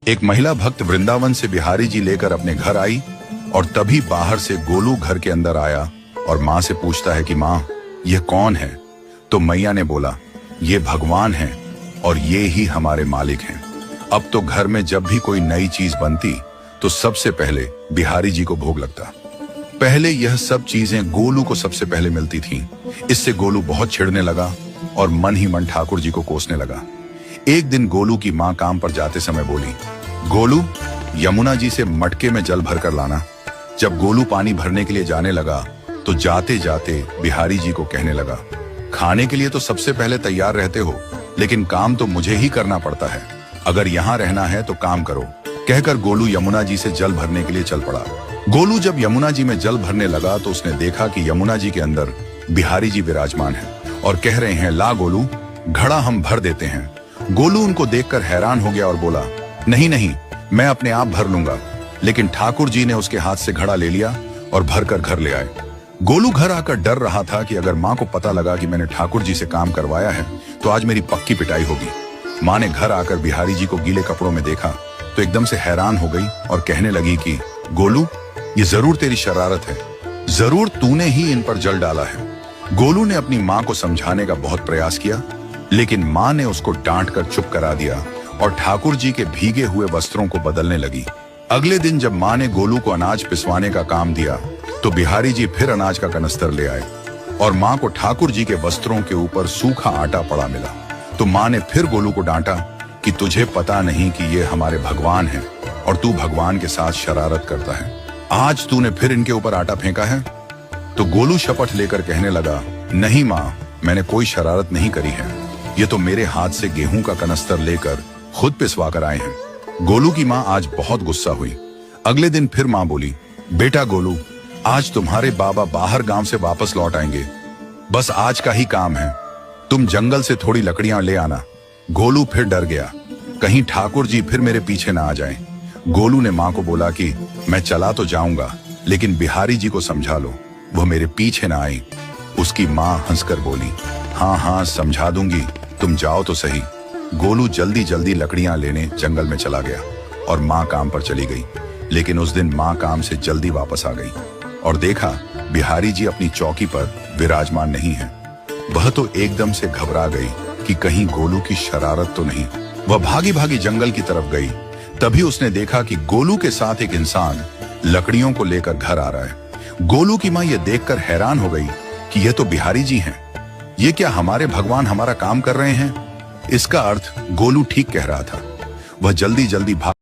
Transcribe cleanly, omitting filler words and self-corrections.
एक महिला भक्त वृंदावन से बिहारी जी लेकर अपने घर आई और तभी बाहर से गोलू घर के अंदर आया और माँ से पूछता है कि माँ, यह कौन है? तो मैया ने बोला, ये भगवान हैं और ये ही हमारे मालिक हैं। अब तो घर में जब भी कोई नई चीज बनती तो सबसे पहले बिहारी जी को भोग लगता। पहले यह सब चीजें गोलू को सबसे पहले मिलती थीं। इससे गोलू बहुत चिढ़ने लगा और मन ही मन ठाकुर जी को कोसने लगा। एक दिन गोलू की माँ काम पर जाते समय बोली, गोलू, यमुना जी से मटके में जल भर कर लाना। जब गोलू पानी भरने के लिए जाने लगा तो जाते जाते बिहारी जी को कहने लगा, खाने के लिए तो सबसे पहले तैयार रहते हो, लेकिन काम तो मुझे ही करना पड़ता है। अगर यहाँ रहना है तो काम करो। कहकर गोलू यमुना जी से जल भरने के लिए चल पड़ा। गोलू जब यमुना जी में जल भरने लगा तो उसने देखा कि यमुना जी के अंदर बिहारी जी विराजमान हैं और कह रहे हैं, ला गोलू, घड़ा हम भर देते हैं। गोलू उनको देखकर हैरान हो गया और बोला, नहीं नहीं, मैं अपने आप भर लूंगा। लेकिन ठाकुर जी ने उसके हाथ से घड़ा ले लिया और भरकर घर ले आए। गोलू घर आकर डर रहा था कि अगर माँ को पता लगा कि मैंने ठाकुर जी से काम करवाया है तो आज मेरी पक्की पिटाई होगी। माँ ने घर आकर बिहारी जी को गीले कपड़ों में देखा तो एकदम से हैरान हो गई और कहने लगी कि गोलू, ये जरूर तेरी शरारत है, जरूर तूने ही इन पर जल डाला है। गोलू ने अपनी माँ को समझाने का बहुत प्रयास किया, लेकिन माँ ने उसको डांट कर चुप करा दिया और ठाकुर जी के भीगे हुए वस्त्रों को बदलने लगी। अगले दिन जब माँ ने गोलू को अनाज पिसवाने का काम दिया तो बिहारी जी फिर अनाज का कनस्तर ले आए और माँ को ठाकुर जी के वस्त्रों के ऊपर सूखा आटा पड़ा मिला। तो माँ ने फिर गोलू को डांटा कि तुझे पता नहीं कि ये हमारे भगवान हैं और तू भगवान के साथ शरारत करता है। आज तूने फिर इनके ऊपर आटा फेंका है। तो गोलू शपथ लेकर कहने लगा, नहीं माँ, मैंने कोई शरारत नहीं करी है। ये तो मेरे हाथ से गेहूं का कनस्तर लेकर खुद पिसवा कर आए हैं। गोलू की माँ आज बहुत गुस्सा हुई। अगले दिन फिर माँ बोली, बेटा गोलू, आज तुम्हारे बाबा बाहर गांव से वापस लौट आएंगे। बस आज का ही काम है, तुम जंगल से थोड़ी लकड़ियां ले आना। गोलू फिर डर गया, कहीं ठाकुर जी फिर मेरे पीछे ना आ जाएं। गोलू ने माँ को बोला कि मैं चला तो जाऊंगा, लेकिन बिहारी जी को समझा लो, वह मेरे पीछे ना आई। उसकी माँ हंसकर बोली, हाँ हाँ समझा दूंगी, तुम जाओ तो सही। गोलू जल्दी जल्दी लकड़ियां लेने जंगल में चला गया और माँ काम पर चली गई। लेकिन उस दिन माँ काम से जल्दी वापस आ गई और देखा बिहारी जी अपनी चौकी पर विराजमान नहीं है। वह तो एकदम से घबरा गई कि कहीं गोलू की शरारत तो नहीं। वह भागी भागी जंगल की तरफ गई। तभी उसने देखा कि गोलू के साथ एक इंसान लकड़ियों को लेकर घर आ रहा है। गोलू की माँ यह देखकर हैरान हो गई कि यह तो बिहारी जी हैं। ये क्या हमारे भगवान हमारा काम कर रहे हैं? इसका अर्थ गोलू ठीक कह रहा था। वह जल्दी जल्दी भाग